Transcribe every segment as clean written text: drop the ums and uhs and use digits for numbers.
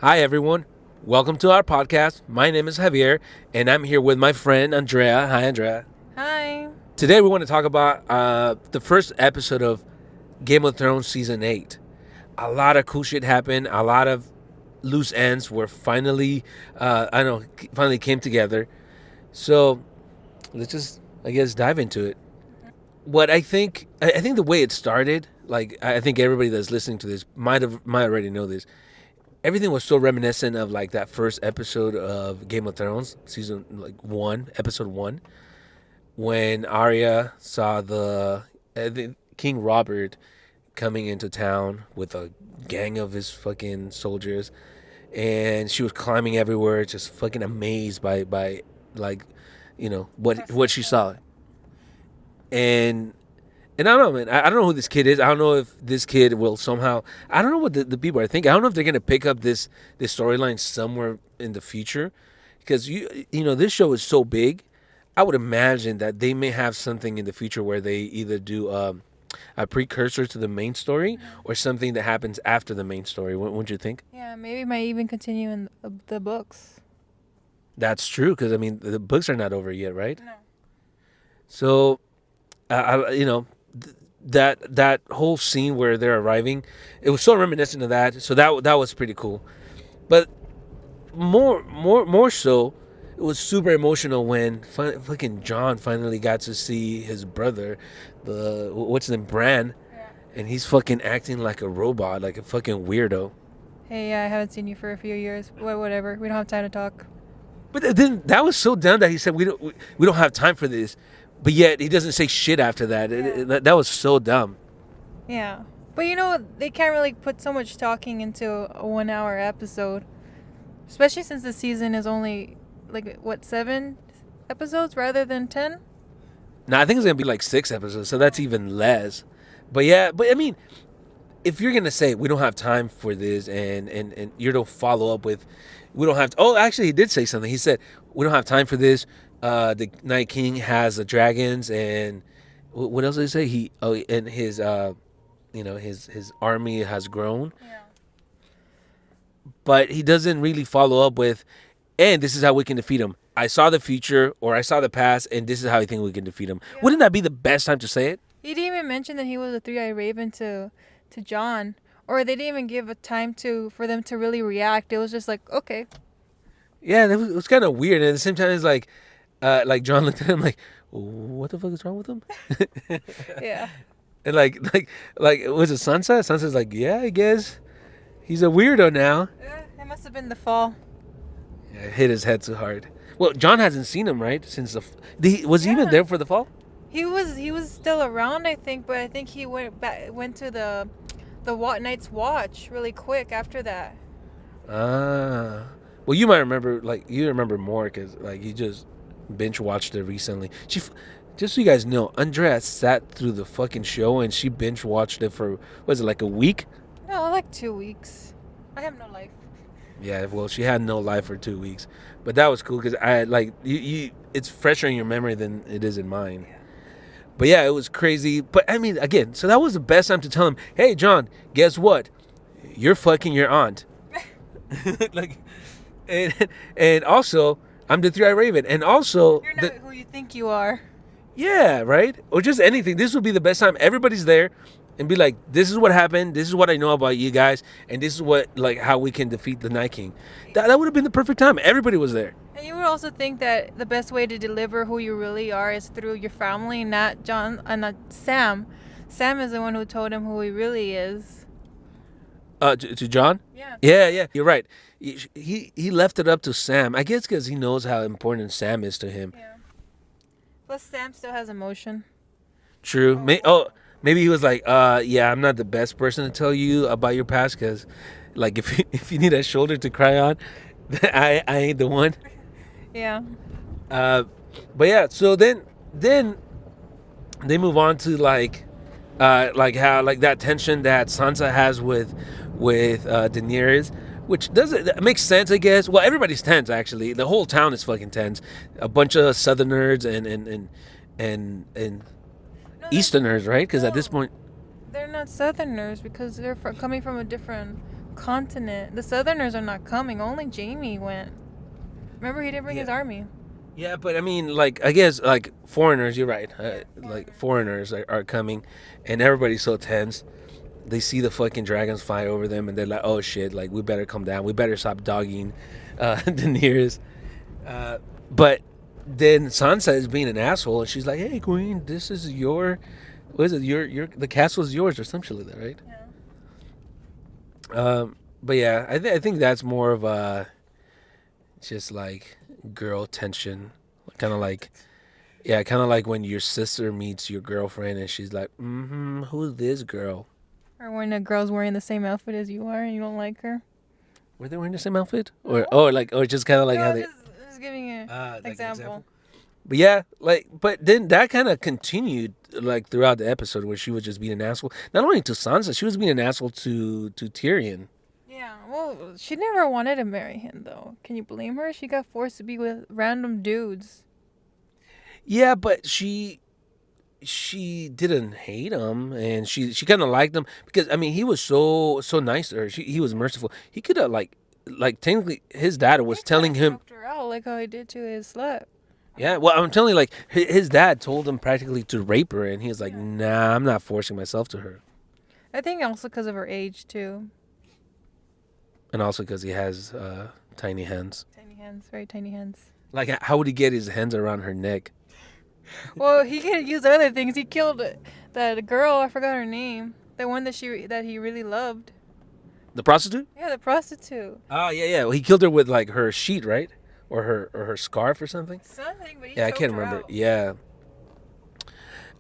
Hi, everyone. Welcome to our podcast. My name is Javier, and I'm here with my friend Andrea. Hi, Andrea. Hi. Today, we want to talk about the first episode of Game of Thrones Season 8. A lot of cool shit happened. A lot of loose ends were finally, finally came together. So, let's just, I guess, dive into it. What I think the way it started, like, I think everybody that's listening to this might already know this. Everything was so reminiscent of like that first episode of Game of Thrones, season like 1, episode 1, when Arya saw the King Robert coming into town with a gang of his fucking soldiers, and she was climbing everywhere, just fucking amazed by like, what she saw. And And I don't know, man. I don't know who this kid is. I don't know if this kid will somehow. I don't know what the people are thinking. I don't know if they're gonna pick up this storyline somewhere in the future, because this show is so big. I would imagine that they may have something in the future where they either do a precursor to the main story or something that happens after the main story. Wouldn't you think? Yeah, maybe it might even continue in the books. That's true, because I mean the books are not over yet, right? No. So, that whole scene where they're arriving, it was so reminiscent of that. So that was pretty cool. But more so, it was super emotional when fucking John finally got to see his brother, the what's his name, Bran, Yeah. and he's fucking acting like a robot, like a fucking weirdo. Hey, yeah, I haven't seen you for a few years. Whatever. We don't have time to talk. But then that was so dumb that he said we don't have time for this, but yet he doesn't say shit after that. That was so dumb. Yeah. But they can't really put so much talking into a 1 hour episode. Especially since the season is only, like, what, 7 episodes rather than 10? Now I think it's gonna be like 6 episodes, so that's even less. But yeah, but I mean, if you're gonna say we don't have time for this, and you don't follow up with, we don't have. Oh, actually, he did say something. He said we don't have time for this. The Night King has the dragons, and what else did he say? And his his army has grown, Yeah. but he doesn't really follow up with, and this is how we can defeat him. I saw the future, or I saw the past, and this is how I think we can defeat him. Yeah. Wouldn't that be the best time to say it? He didn't even mention that he was a three-eyed raven to John. Or they didn't even give a time for them to really react. It was just like, okay. Yeah, it was kind of weird. And at the same time, it's like John looked at him like, "What the fuck is wrong with him?" Yeah. And like was it Sansa? Sansa's like, "Yeah, I guess he's a weirdo now." It must have been the fall. Yeah, hit his head too hard. Well, John hasn't seen him, right, since was he even Yeah. there for the fall? He was still around, I think, but I think he went to the Night's Watch really quick after that. Ah, well, you might remember, like, you remember more because like you just binge watched it recently. Just so you guys know, Andrea sat through the fucking show and she binge watched it for, was it like a week? No, like 2 weeks. I have no life. Yeah, well, she had no life for 2 weeks, but that was cool because I like you. It's fresher in your memory than it is in mine. Yeah. But yeah, it was crazy. But I mean, again, so that was the best time to tell him, "Hey, John, guess what? You're fucking your aunt." Like, and also, I'm the three-eyed raven, and also, You're not who you think you are. yeah, right, or just anything. This would be the best time. Everybody's there, and be like, "This is what happened. This is what I know about you guys, and this is what, like, how we can defeat the Night King." That would have been the perfect time. Everybody was there. And you would also think that the best way to deliver who you really are is through your family, not not Sam. Sam is the one who told him who he really is. To John. Yeah. Yeah, you're right. He left it up to Sam. I guess because he knows how important Sam is to him. Yeah. Plus, Sam still has emotion. True. Maybe he was like, yeah, I'm not the best person to tell you about your past because, like, if you need a shoulder to cry on, I ain't the one. Yeah. Uh, but yeah, so then they move on to like how, like, that tension that Sansa has with Daenerys, which doesn't, it makes sense, I guess. Well, everybody's tense, actually. The whole town is fucking tense. A bunch of Southerners and No, Easterners, right? Because at no. this point, They're not Southerners because they're coming from a different continent. The Southerners are not coming. Only Jamie went. Remember, he didn't bring his Yeah. army. Yeah, but I mean, like, I guess, like, foreigners, you're right. Yeah, Like, foreigners are coming, and everybody's so tense. They see the fucking dragons fly over them, and they're like, oh shit, like, we better come down. We better stop dogging Daenerys. But then Sansa is being an asshole, and she's like, hey, queen, this is your, what is it, the castle's yours, or some shit like that, right? Yeah. But yeah, I think that's more of a, just like, girl tension. Kind of like, yeah, kind of like when your sister meets your girlfriend and she's like, who's this girl? Or when a girl's wearing the same outfit as you are and you don't like her. Were they wearing the same outfit? No. Or just kind of like No, how they, just giving an like an example. But yeah, like, but then that kind of continued like throughout the episode where she was just being an asshole. Not only to Sansa, she was being an asshole to Tyrion. Yeah, well, she never wanted to marry him, though. Can you blame her? She got forced to be with random dudes. Yeah, but she didn't hate him, and she kind of liked him because I mean he was so nice to her. He was merciful. He could have like technically his dad was He telling kinda him. choked her out like how he did to his slut. Yeah, well, I'm telling you, like his dad told him practically to rape her, and he was like, "Nah, I'm not forcing myself to her." I think also because of her age, too. And also because he has tiny hands. Tiny hands, very tiny hands. Like, how would he get his hands around her neck? Well, he could use other things. He killed that girl. I forgot her name. The one that he really loved. The prostitute? Yeah, the prostitute. Oh yeah. Well, he killed her with like her sheet, right? Or her scarf or something. Something, but he Yeah, I choked can't her remember. out. Yeah.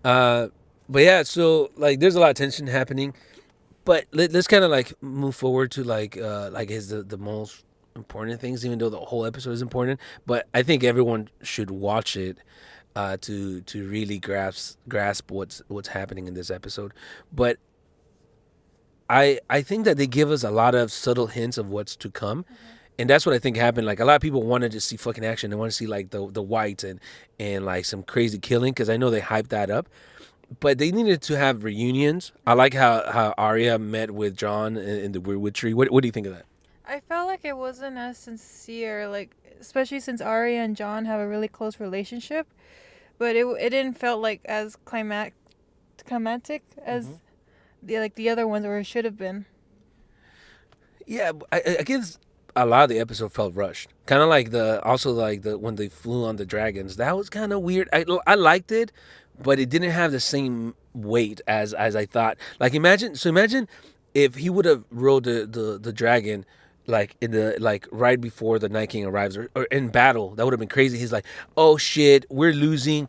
But yeah, so like there's a lot of tension happening, but let's kind of like move forward to like is the most important things, even though the whole episode is important. But I think everyone should watch it to really grasp what's happening in this episode. But I think that they give us a lot of subtle hints of what's to come. And that's what I think happened. Like a lot of people wanted to see fucking action. They want to see like the whites and like some crazy killing because I know they hyped that up. But they needed to have reunions. I like how Arya met with Jon in the Weirwood Tree. What do you think of that? I felt like it wasn't as sincere, like especially since Arya and Jon have a really close relationship, but it didn't felt like as climactic as the other ones, or it should have been. Yeah, I guess a lot of the episode felt rushed. Kind of like the when they flew on the dragons. That was kind of weird. I liked it, but it didn't have the same weight as I thought. Like imagine if he would have rode the dragon like in the like right before the Night King arrives or in battle. That would have been crazy. He's like, "Oh shit, we're losing.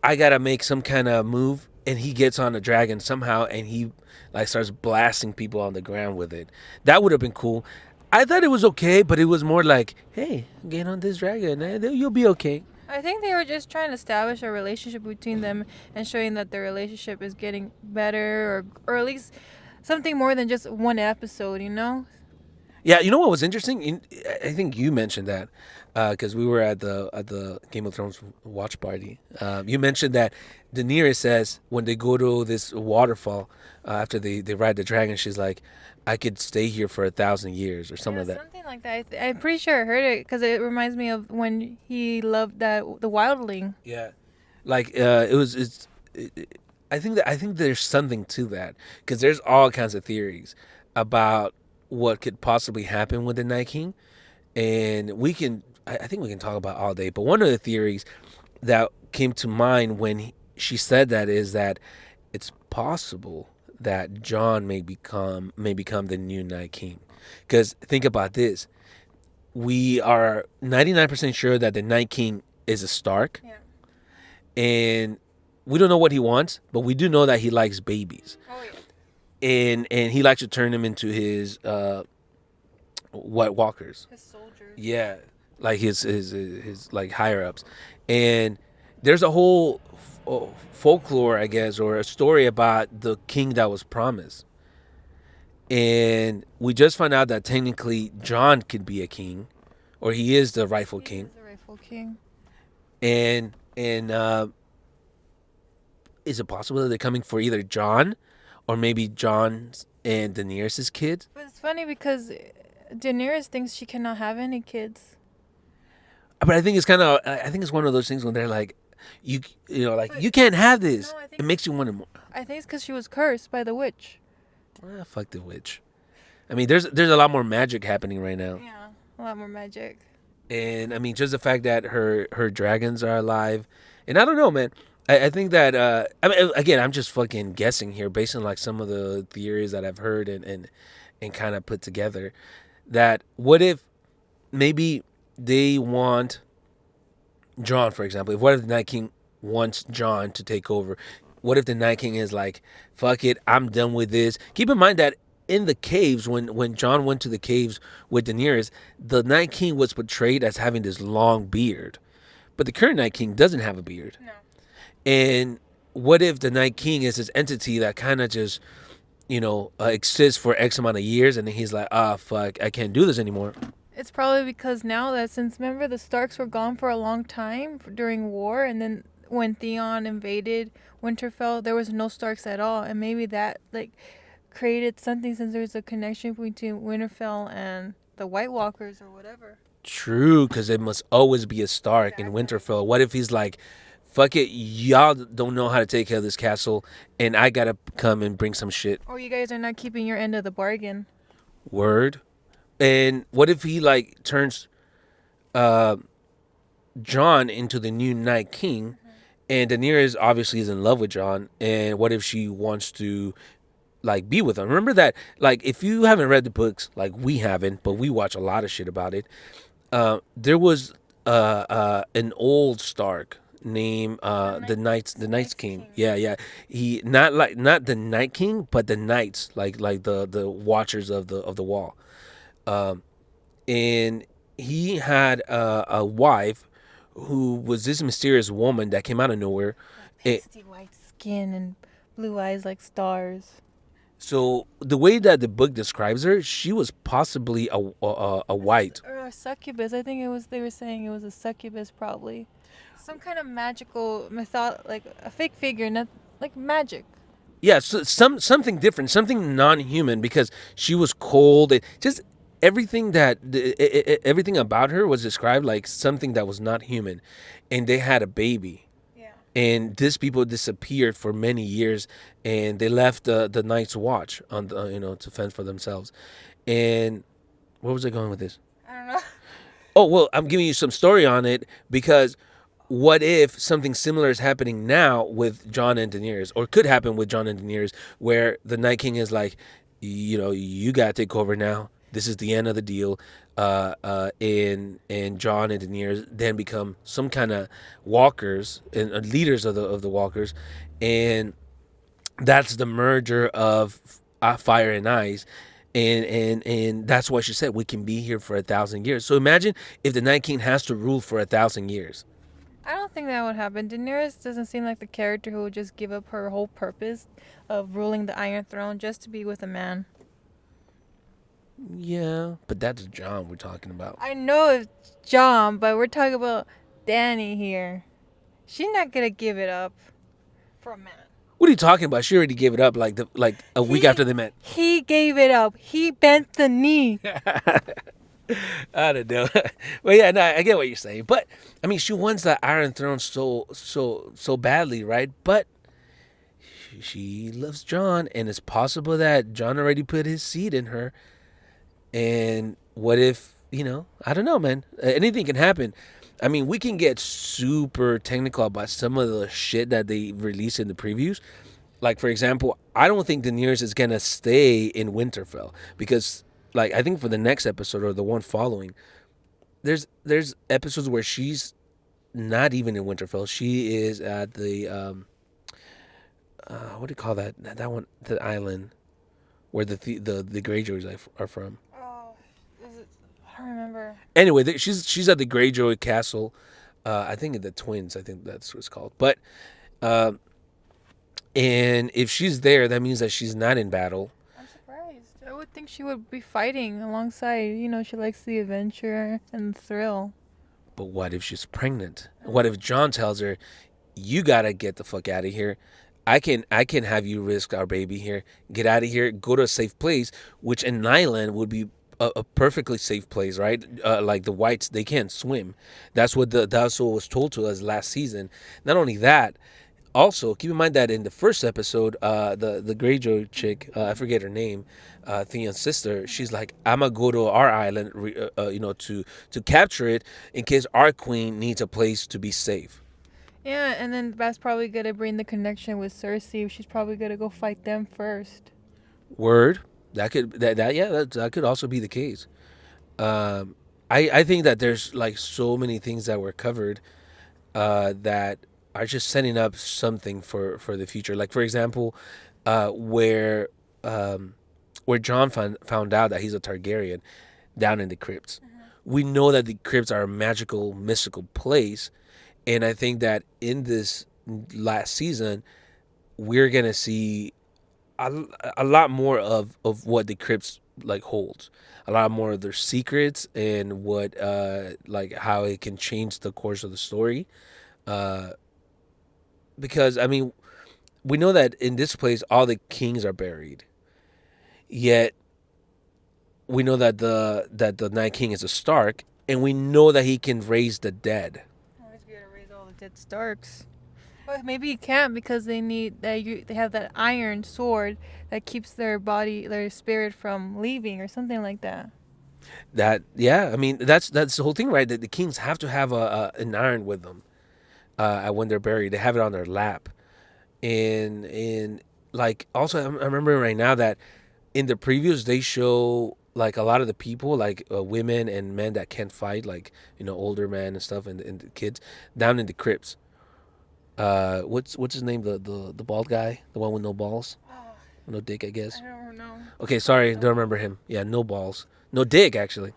I got to make some kind of move." And he gets on the dragon somehow and he like starts blasting people on the ground with it. That would have been cool. I thought it was okay, but it was more like, "Hey, get on this dragon. You'll be okay." I think they were just trying to establish a relationship between them and showing that their relationship is getting better, or at least something more than just one episode, you know? Yeah, you know what was interesting? I think you mentioned that because we were at the Game of Thrones watch party. You mentioned that Daenerys says when they go to this waterfall after they ride the dragon, she's like, "I could stay here for 1,000 years" or something like that. Something like that. I'm pretty sure I heard it because it reminds me of when he loved the wildling. Yeah, like I think there's something to that because there's all kinds of theories about what could possibly happen with the Night King, and I think we can talk about all day. But one of the theories that came to mind when she said that is that it's possible that Jon may become the new Night King. Because think about this, we are 99% sure that the Night King is a Stark. Yeah. And we don't know what he wants, but we do know that he likes babies, Oh yeah. and he likes to turn them into his White Walkers. His soldiers. Yeah, like his like higher ups, and there's a whole folklore, I guess, or a story about the king that was promised, and we just found out that technically Jon could be a king, or he is the rightful king, He is the rightful king. and is it possible that they're coming for either Jon or maybe Jon and Daenerys' kid. But it's funny because Daenerys thinks she cannot have any kids. But I think it's one of those things when they're like, like But you can't have this. no, I think It makes you want to. I think it's because she was cursed by the witch. Fuck the witch. I mean, there's a lot more magic happening right now, Yeah, a lot more magic. and I mean, just the fact that her dragons are alive, and I don't know, man. I think that I mean, again, I'm just fucking guessing here based on like some of the theories that I've heard and kind of put together. That what if maybe they want Jon, for example. What if the Night King wants Jon to take over? What if the Night King is like, fuck it, I'm done with this? Keep in mind that in the caves, when Jon went to the caves with Daenerys, the Night King was portrayed as having this long beard. But the current Night King doesn't have a beard. No. And what if the Night King is this entity that kind of just, exists for X amount of years, and then he's like, fuck, I can't do this anymore. It's probably because now that since remember the Starks were gone for a long time during war, and then when Theon invaded Winterfell, there was no Starks at all, and maybe that like created something since there's a connection between Winterfell and the White Walkers or whatever. True, because it must always be a Stark in Winterfell. What if he's like, fuck it, y'all don't know how to take care of this castle, and I gotta come and bring some shit. Or you guys are not keeping your end of the bargain. Word. And what if he like turns Jon into the new Night King, and Daenerys obviously is in love with Jon, and what if she wants to like be with him? Remember that, like, if you haven't read the books, like we haven't, but we watch a lot of shit about it. There was an old Stark named the Night's King. Yeah. He not the Night King, but the Knights, like the Watchers of the Wall. And he had a wife who was this mysterious woman that came out of nowhere. Pasty white skin and blue eyes like stars. So the way that the book describes her, she was possibly a white. Or a succubus. I think they were saying it was a succubus probably. Some kind of magical like a fake figure, not like magic. Yeah, so something different, something non-human, because she was cold. Just everything everything about her was described like something that was not human, and they had a baby. Yeah. And these people disappeared for many years, and they left the Night's Watch on to fend for themselves. And where was I going with this? I don't know. Oh well, I'm giving you some story on it because what if something similar is happening now with Jon and Daenerys, or could happen with Jon and Daenerys, where the Night King is like, you gotta take over now. This is the end of the deal. And Jon and Daenerys then become some kind of walkers and leaders of the walkers, and that's the merger of fire and ice. And that's why she said we can be here for 1,000 years. So imagine if the Night King has to rule for 1,000 years. I don't think that would happen. Daenerys doesn't seem like the character who would just give up her whole purpose of ruling the Iron Throne just to be with a man. Yeah, but that's Jon we're talking about. I know it's Jon, but we're talking about Dany here. She's not gonna give it up for a man. What are you talking about? She already gave it up like a week after they met. He gave it up. He bent the knee. I don't know. But yeah, no, I get what you're saying. But I mean, she wants the Iron Throne so badly, right? But she loves Jon, and it's possible that Jon already put his seed in her. And what if, I don't know, man. Anything can happen. I mean, we can get super technical about some of the shit that they released in the previews. Like, for example, I don't think Daenerys is going to stay in Winterfell because, like, I think for the next episode or the one following, there's episodes where she's not even in Winterfell. She is at the, what do you call that? That one, the island where the Greyjoys are from. I don't remember. Anyway, she's at the Greyjoy castle. I think the Twins. I think that's what it's called. But, and if she's there, that means that she's not in battle. I'm surprised. I would think she would be fighting alongside. She likes the adventure and the thrill. But what if she's pregnant? What if Jon tells her, "You gotta get the fuck out of here. I can have you risk our baby here. Get out of here. Go to a safe place, which in Nyland would be a perfectly safe place, right? Like the whites, they can't swim. That's what was told to us last season. Not only that, also keep in mind that in the first episode, the Greyjoy chick, I forget her name, Theon's sister, she's like, I'm gonna go to our island, to capture it in case our queen needs a place to be safe. Yeah, and then that's probably gonna bring the connection with Cersei. She's probably gonna go fight them first. Word. That could also be the case. Um, I think that there's like so many things that were covered that are just setting up something for the future. Like for example, where where John found out that he's a Targaryen down in the crypts. We know that the crypts are a magical, mystical place, and I think that in this last season, we're gonna see a, a lot more of what the crypts like holds, a lot more of their secrets and what like how it can change the course of the story. uh because I mean, we know that in this place all the kings are buried, yet we know that the Night King is a Stark, and we know that he can raise the dead. Always gonna raise all the dead Starks. But maybe you can't because they need that. They have that iron sword that keeps their body, their spirit from leaving, or something like that. That, yeah, I mean, that's the whole thing, right? That the kings have to have an iron with them when they're buried. They have it on their lap. And like also I remember right now that in the previews they show like a lot of the people, like women and men that can't fight, like older men and stuff, and the kids down in the crypts. What's his name, the bald guy, the one with no balls, Oh, no dick, I guess. I don't know. Okay, sorry, don't remember him. Yeah, no balls, no dick, actually.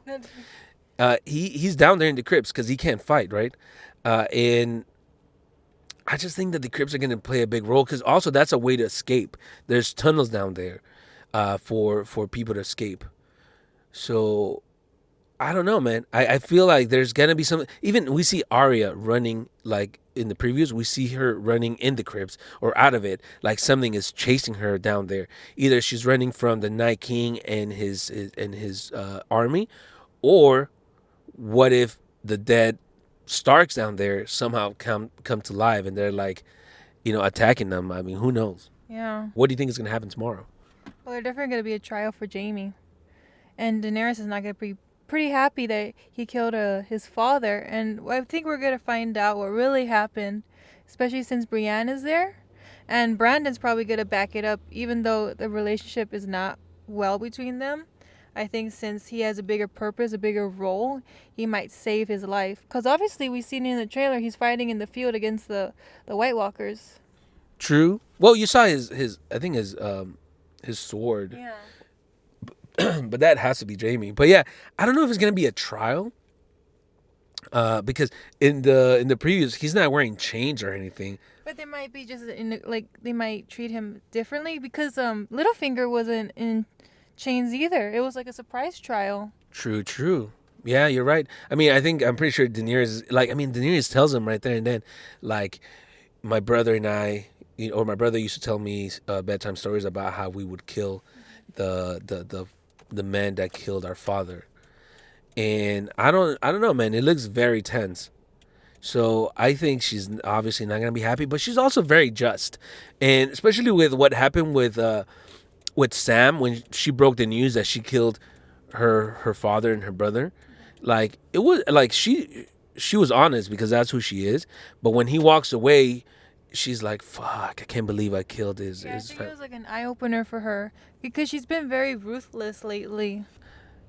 He's down there in the crypts because he can't fight, right? And I just think that the crypts are going to play a big role because also that's a way to escape. There's tunnels down there for people to escape. So I don't know, man. I feel like there's going to be some. Even we see Arya running, like in the previews, we see her running in the crypts or out of it, like something is chasing her down there. Either she's running from the Night King and his army, or what if the dead Starks down there somehow come to life and they're like, attacking them? I mean, who knows? Yeah. What do you think is gonna happen tomorrow? Well, there's definitely gonna be a trial for Jaime, and Daenerys is not gonna be pretty happy that he killed his father. And I think we're gonna find out what really happened, especially since Brienne is there, and Brandon's probably gonna back it up, even though the relationship is not well between them. I think since he has a bigger purpose, a bigger role, he might save his life. Because obviously, we've seen in the trailer, he's fighting in the field against the White Walkers. True. Well, you saw his I think his sword, Yeah. but that has to be Jaime. But yeah, I don't know if it's gonna be a trial. Because in the previews he's not wearing chains or anything. But they might be just like they might treat him differently because Littlefinger wasn't in chains either. It was like a surprise trial. True. Yeah, you're right. I mean, I'm pretty sure Daenerys, like, I mean, Daenerys tells him right there and then, like, my brother and I, or my brother used to tell me bedtime stories about how we would kill the man that killed our father. And I don't know, man. It looks very tense. So I think she's obviously not gonna be happy, but she's also very just, and especially with what happened with Sam when she broke the news that she killed her father and her brother. Like, it was like she was honest because that's who she is. But when he walks away, she's like, "Fuck! I can't believe I killed his." Yeah, I his think it was like an eye opener for her because she's been very ruthless lately.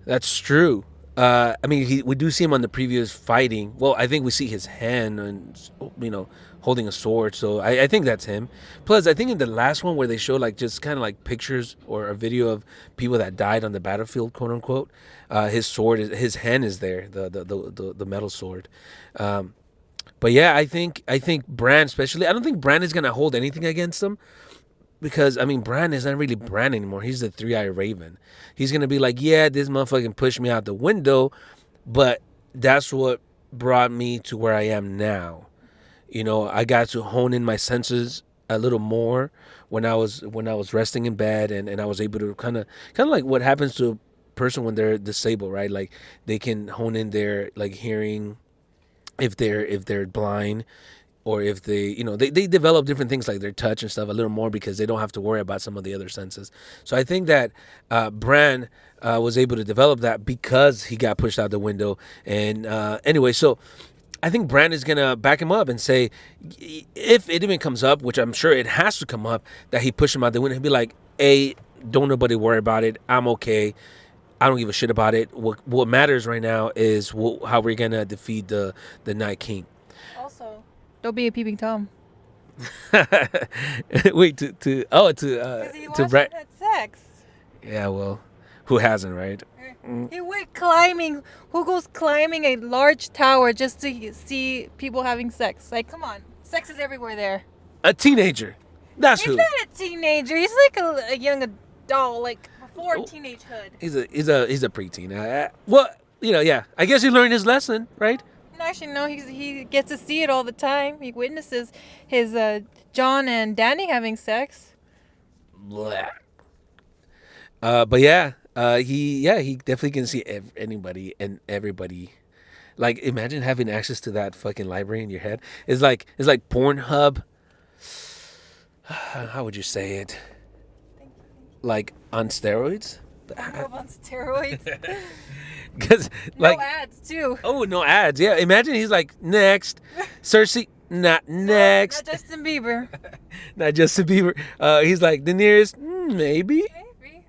That's true. I mean, we do see him on the previous fighting. Well, I think we see his hand and holding a sword. So I think that's him. Plus, I think in the last one where they show like just kind of like pictures or a video of people that died on the battlefield, quote unquote, his hand is there, the metal sword. But yeah, I think Bran especially. I don't think Bran is gonna hold anything against him. Because, I mean, Bran is not really Bran anymore. He's the three-eyed raven. He's going to be like, yeah, this motherfucking pushed me out the window, but that's what brought me to where I am now. I got to hone in my senses a little more when I was resting in bed, and I was able to kind of like what happens to a person when they're disabled, right? Like they can hone in their like hearing if they're blind, or if they develop different things like their touch and stuff a little more because they don't have to worry about some of the other senses. So I think that Bran was able to develop that because he got pushed out the window. And anyway, so I think Bran is gonna back him up and say, if it even comes up, which I'm sure it has to come up, that he pushed him out the window, he'll be like, "Hey, don't nobody worry about it. I'm okay. I don't give a shit about it. What matters right now is how we're gonna defeat the Night King." Also, don't be a peeping tom. Wait, Because he to watched Bran. him had sex. Yeah, well, who hasn't, right? He went climbing. Who goes climbing a large tower just to see people having sex? Like, come on. Sex is everywhere there. A teenager. That's He's who. not a teenager. He's like a young adult, like before teenagehood. He's a preteen. Well, yeah. I guess he learned his lesson, right? And actually, no, he gets to see it all the time. He witnesses his John and Danny having sex. Blah. But yeah, he definitely can see anybody and everybody. Like, imagine having access to that fucking library in your head. It's like Pornhub. How would you say it? Like on steroids? On steroids. Because No like, ads too. oh, no ads. Yeah, imagine he's like, next, Cersei, not next, Not Justin Bieber. not Justin Bieber. He's like, Daenerys, maybe. Maybe.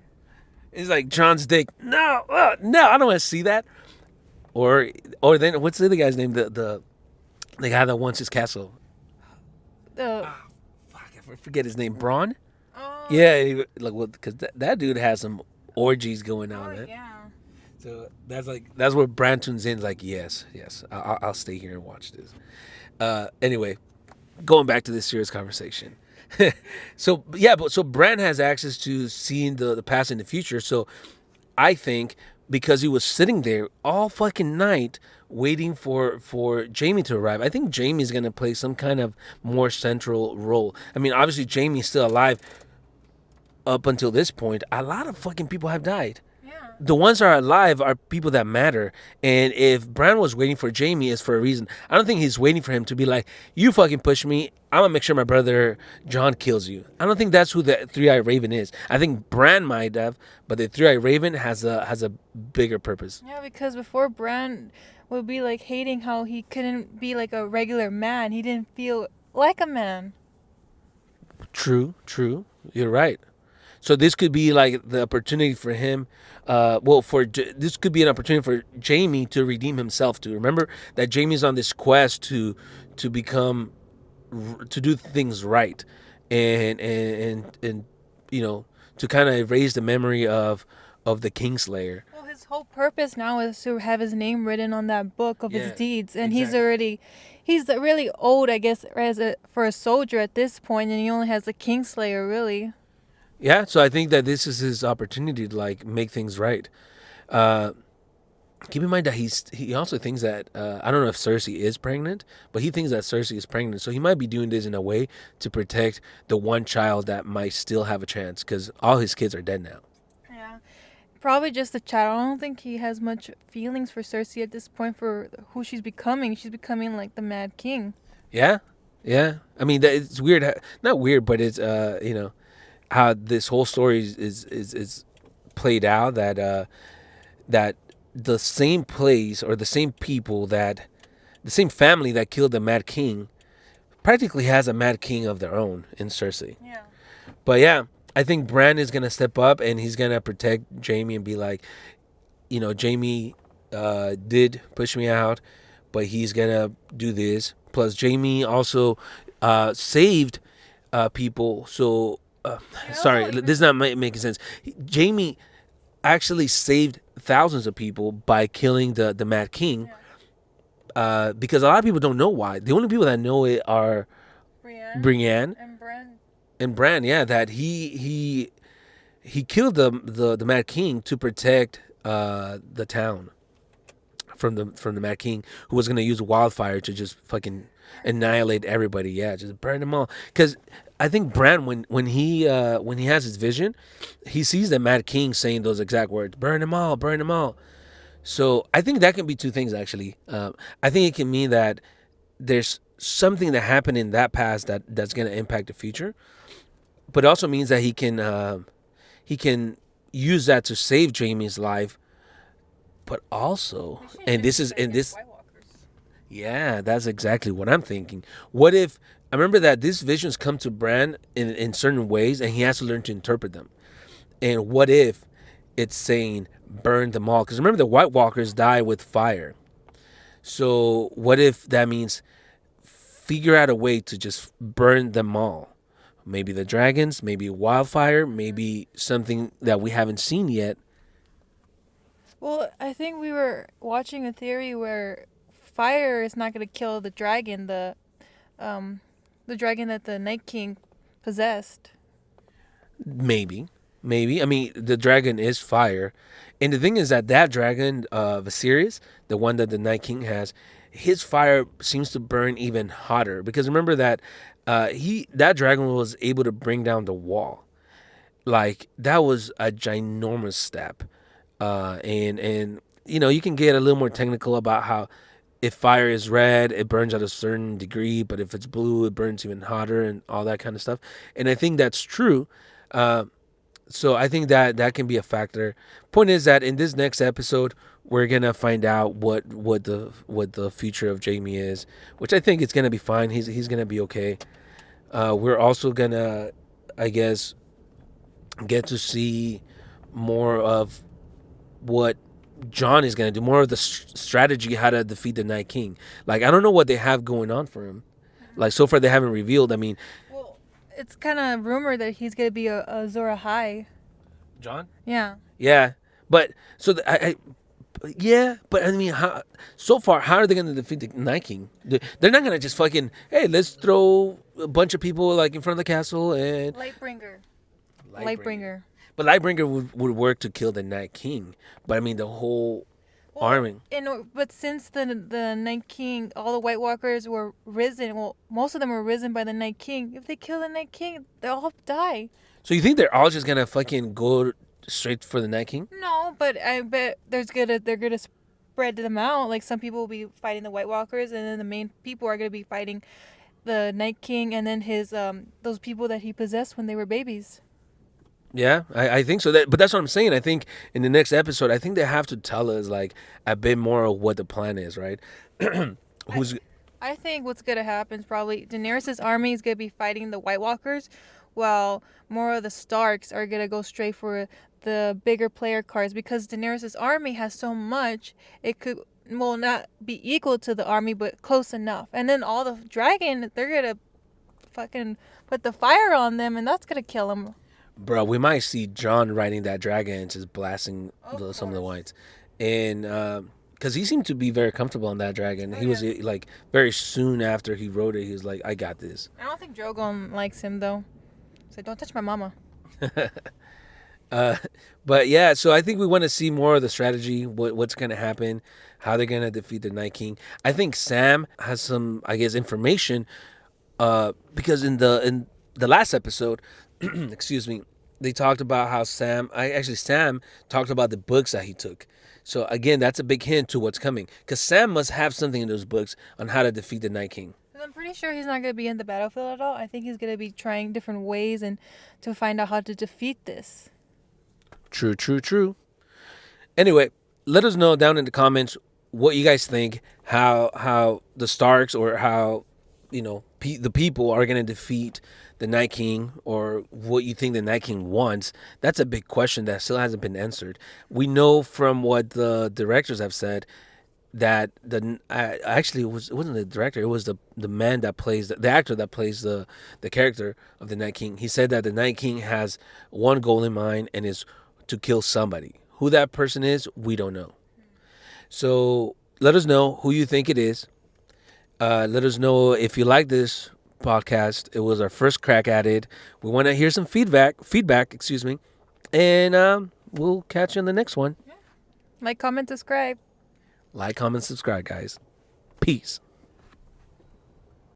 He's like, John's dick. No, no, I don't want to see that. Or then what's the other guy's name? The guy that wants his castle. The Fuck, I forget his name. Braun. oh, Yeah, because that dude has some orgies going on. oh Man. yeah. So that's where Bran tunes in. Like, yes, I'll stay here and watch this. Anyway, going back to this serious conversation. So Bran has access to seeing the past and the future. So I think because he was sitting there all fucking night waiting for Jaime to arrive, I think Jaime's gonna play some kind of more central role. I mean, obviously Jaime's still alive up until this point. A lot of fucking people have died. Yeah. The ones that are alive are people that matter. And if Bran was waiting for Jaime, it's for a reason. I don't think he's waiting for him to be like, you fucking push me, I'm gonna make sure my brother John kills you. I don't think that's who the Three-Eyed Raven is. I think Bran might have, but the Three-Eyed Raven has a bigger purpose. Yeah, because before Bran would be like hating how he couldn't be like a regular man. He didn't feel like a man. True. You're right. So this could be like the opportunity for him. This could be an opportunity for Jaime to redeem himself too. Remember that Jaime's on this quest to become, to do things right, and to kind of erase the memory of the Kingslayer. Well, his whole purpose now is to have his name written on that book of Yeah, his deeds, and exactly. he's really old, I guess, for a soldier at this point, and he only has a Kingslayer really. Yeah, so I think that this is his opportunity to like make things right. Uh, Keep in mind that he also thinks that I don't know if Cersei is pregnant, but he thinks that Cersei is pregnant, so he might be doing this in a way to protect the one child that might still have a chance, because all his kids are dead now. Yeah. Probably just a child. I don't think he has much feelings for Cersei at this point for who she's becoming. She's becoming like the Mad King. Yeah, yeah. I mean, it's weird. Not weird, but it's how this whole story is played out. That the same place or the same people the same family that killed the Mad King practically has a Mad King of their own in Cersei. Yeah. But yeah, I think Bran is gonna step up and he's gonna protect Jaime and be like, Jaime did push me out, but he's gonna do this. Plus, Jaime also saved people. So sorry, this is not making sense. Jaime actually saved thousands of people by killing the Mad King. Because a lot of people don't know why. The only people that know it are Brienne and Bran. and Bran. Yeah, that he killed the Mad King to protect the town from the Mad King, who was gonna use wildfire to just fucking annihilate everybody. Yeah, just burn them all. Because I think Bran, when he has his vision, he sees the Mad King saying those exact words: "Burn them all, burn them all." So I think that can be two things actually. I think it can mean that there's something that happened in that past that's going to impact the future, but it also means that he can use that to save Jamie's life. But also, and this is and this yeah, that's exactly what I'm thinking. What if I remember that these visions come to Bran in certain ways, and he has to learn to interpret them. And what if it's saying burn them all? Because remember, the White Walkers die with fire. So what if that means figure out a way to just burn them all? Maybe the dragons, maybe wildfire, maybe something that we haven't seen yet. Well, I think we were watching a theory where fire is not going to kill the dragon that the Night King possessed. Maybe. I mean, the dragon is fire, and the thing is that dragon, Viserys, the one that the Night King has, his fire seems to burn even hotter. Because remember that that dragon was able to bring down the wall. Like that was a ginormous step, and you can get a little more technical about how if fire is red, it burns at a certain degree, but if it's blue, it burns even hotter and all that kind of stuff. And I think that's true. Uh, so I think that can be a factor. Point is that in this next episode, we're gonna find out what the future of Jamie is, which I think it's gonna be fine. He's gonna be okay. We're also gonna, I guess, get to see more of what John is gonna do, more of the strategy how to defeat the Night King. Like I don't know what they have going on for him. Like so far they haven't revealed. I mean, Well, it's kind of rumored that he's going to be a Azor Ahai. John. Yeah. Yeah, but so yeah, but I mean, so far how are they gonna defeat the Night King? They're not gonna just fucking hey, let's throw a bunch of people like in front of the castle and Lightbringer. Lightbringer. Lightbringer. But Lightbringer would work to kill the Night King. But I mean, the whole army. But since the Night King, all the White Walkers were risen. Well, most of them were risen by the Night King. If they kill the Night King, they'll all die. So you think they're all just gonna fucking go straight for the Night King? No, but I bet they're gonna spread them out. Like some people will be fighting the White Walkers, and then the main people are gonna be fighting the Night King, and then his those people that he possessed when they were babies. Yeah, I think so. But that's what I'm saying. I think in the next episode, I think they have to tell us like a bit more of what the plan is, right? Who's I think what's gonna happen is probably Daenerys' army is gonna be fighting the White Walkers, while more of the Starks are gonna go straight for the bigger player cards because Daenerys' army has so much it could not be equal to the army but close enough. And then all the dragon they're gonna fucking put the fire on them and that's gonna kill them. bro? We might see John riding that dragon and just blasting some of the whites, and because he seemed to be very comfortable on that dragon. He was like very soon after he rode it, he was like, "I got this." I don't think Drogon likes him though. So don't touch my mama. But yeah, so I think we want to see more of the strategy, what's going to happen, how they're going to defeat the Night King. I think Sam has some, I guess, information because in the last episode, excuse me, they talked about how Sam talked about the books that he took. So again, that's a big hint to what's coming because Sam must have something in those books on how to defeat the Night King. I'm pretty sure he's not going to be in the battlefield at all. I think he's going to be trying different ways and to find out how to defeat this. True. Anyway, let us know down in the comments what you guys think, how the Starks or how the people are going to defeat the Night King, or what you think the Night King wants. That's a big question that still hasn't been answered. We know from what the directors have said that actually it wasn't the director, it was the man that plays the actor that plays the character of the Night King. He said that the Night King has one goal in mind and is to kill somebody. Who that person is, we don't know. So let us know who you think it is. Let us know if you like this podcast. It was our first crack at it. We want to hear some feedback, excuse me. And we'll catch you on the next one. Like, comment, subscribe. Like, comment, subscribe, guys. Peace.